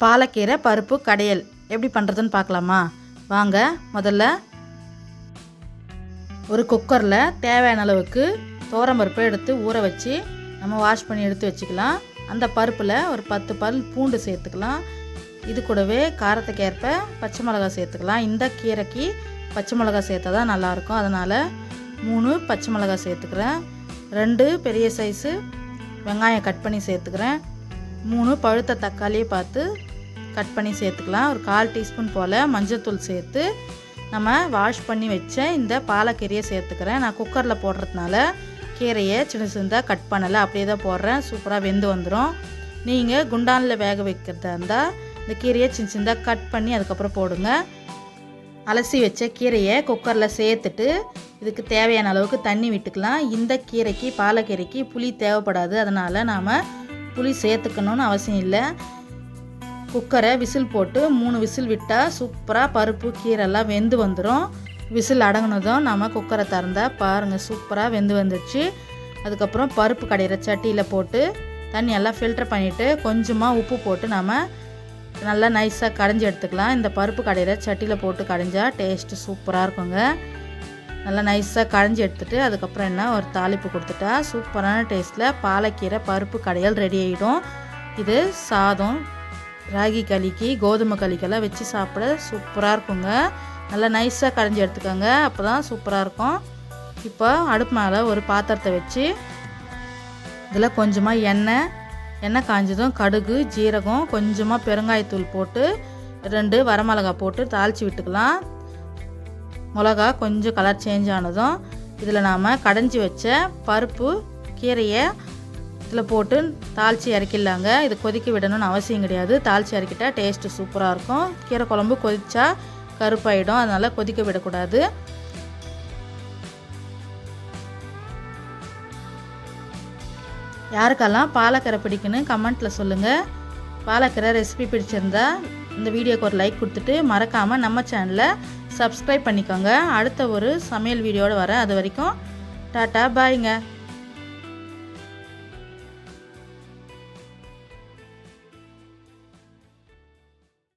பாலக்கீரை பருப்பு கடையல் எப்படி பண்ணுறதுன்னு பார்க்கலாமா? வாங்க. முதல்ல ஒரு குக்கரில் தேவையான அளவுக்கு துவரம்பருப்பை எடுத்து ஊற வச்சு நம்ம வாஷ் பண்ணி எடுத்து வச்சுக்கலாம். அந்த பருப்பில் ஒரு 10 பல் பூண்டு சேர்த்துக்கலாம். இது கூடவே காரத்துக்கு ஏற்ப பச்சை மிளகாய் சேர்த்துக்கலாம். இந்த கீரைக்கு பச்சை மிளகாய் சேர்த்தா தான் நல்லாயிருக்கும். அதனால் 3 பச்சை மிளகாய் சேர்த்துக்கிறேன். 2 பெரிய சைஸு வெங்காயம் கட் பண்ணி சேர்த்துக்கிறேன். 3 பழுத்த தக்காளியை பார்த்து கட் பண்ணி சேர்த்துக்கலாம். ஒரு 1/4 டீஸ்பூன் போல் மஞ்சள்தூள் சேர்த்து நம்ம வாஷ் பண்ணி வச்ச இந்த பாலக்கீரையை சேர்த்துக்கிறேன். நான் குக்கரில் போடுறதுனால கீரையை சின்ன சின்னதாக கட் பண்ணலை, அப்படியே தான் போடுறேன். சூப்பராக வெந்து வந்துடும். நீங்கள் குண்டானில் வேக வைக்கிறதா இருந்தால் இந்த கீரையை சின்ன சின்னதாக கட் பண்ணி அதுக்கப்புறம் போடுங்க. அலசி வச்ச கீரையை குக்கரில் சேர்த்துட்டு இதுக்கு தேவையான அளவுக்கு தண்ணி விட்டுக்கலாம். இந்த கீரைக்கு பாலக்கீரைக்கு புளி தேவைப்படாது, அதனால் நாம் புளி சேர்த்துக்கணும்னு அவசியம் இல்லை. குக்கரை விசில் போட்டு 3 விசில் விட்டால் சூப்பராக பருப்பு கீரைலாம் வெந்து வந்துடும். விசில் அடங்கினதும் நம்ம குக்கரை திறந்தால் பாருங்கள், சூப்பராக வெந்து வந்துடுச்சு. அதுக்கப்புறம் பருப்பு கடையிற சட்டியில் போட்டு தண்ணியெல்லாம் ஃபில்டர் பண்ணிவிட்டு கொஞ்சமாக உப்பு போட்டு நம்ம நல்லா நைஸாக கடைஞ்சி எடுத்துக்கலாம். இந்த பருப்பு கடையிற சட்டியில் போட்டு கடைஞ்சா டேஸ்ட்டு சூப்பராக இருக்குங்க. நல்லா நைஸாக கடைஞ்சி எடுத்துகிட்டு அதுக்கப்புறம் என்ன ஒரு தாளிப்பு கொடுத்துட்டா சூப்பரான டேஸ்ட்டில் பாலக்கீரை பருப்பு கடையல் ரெடி ஆகிடும். இது சாதம், ராகி களிக்கு, கோதுமை களிக்கெல்லாம் வச்சு சாப்பிட சூப்பராக இருக்குங்க. நல்லா நைஸாக கடைஞ்சி எடுத்துக்கோங்க, அப்போ தான் சூப்பராக இருக்கும். இப்போ அடுப்பு மேலே ஒரு பாத்திரத்தை வச்சு இதில் கொஞ்சமாக எண்ணெய் காஞ்சதும் கடுகு, ஜீரகம், கொஞ்சமாக பெருங்காயத்தூள் போட்டு 2 வரமிளகாய் போட்டு தாளித்து விட்டுக்கலாம். மிளகா கொஞ்சம் கலர் சேஞ்ச் ஆனதும் இதில் நாம் கடைஞ்சி வச்ச பருப்பு கீரையை இதில் போட்டு தாளித்து இறக்கிடலாங்க. இது கொதிக்க விடணும்னு அவசியம் கிடையாது. தாளித்து இறக்கிட்டா டேஸ்ட்டு சூப்பராக இருக்கும். கீரை குழம்பு கொதிச்சா கருப்பாயிடும், அதனால் கொதிக்க விடக்கூடாது. யாருக்கெல்லாம் பாலக்கீரை பிடிக்குன்னு கமெண்ட்டில் சொல்லுங்கள். பாலக்கீரை ரெசிபி பிடிச்சிருந்தா இந்த வீடியோக்கு ஒரு லைக் கொடுத்துட்டு மறக்காமல் நம்ம சேனலை சப்ஸ்கிரைப் பண்ணிக்கோங்க. அடுத்த ஒரு சமையல் வீடியோடு வரேன். அது வரைக்கும் டாட்டா, பாய்ங்க.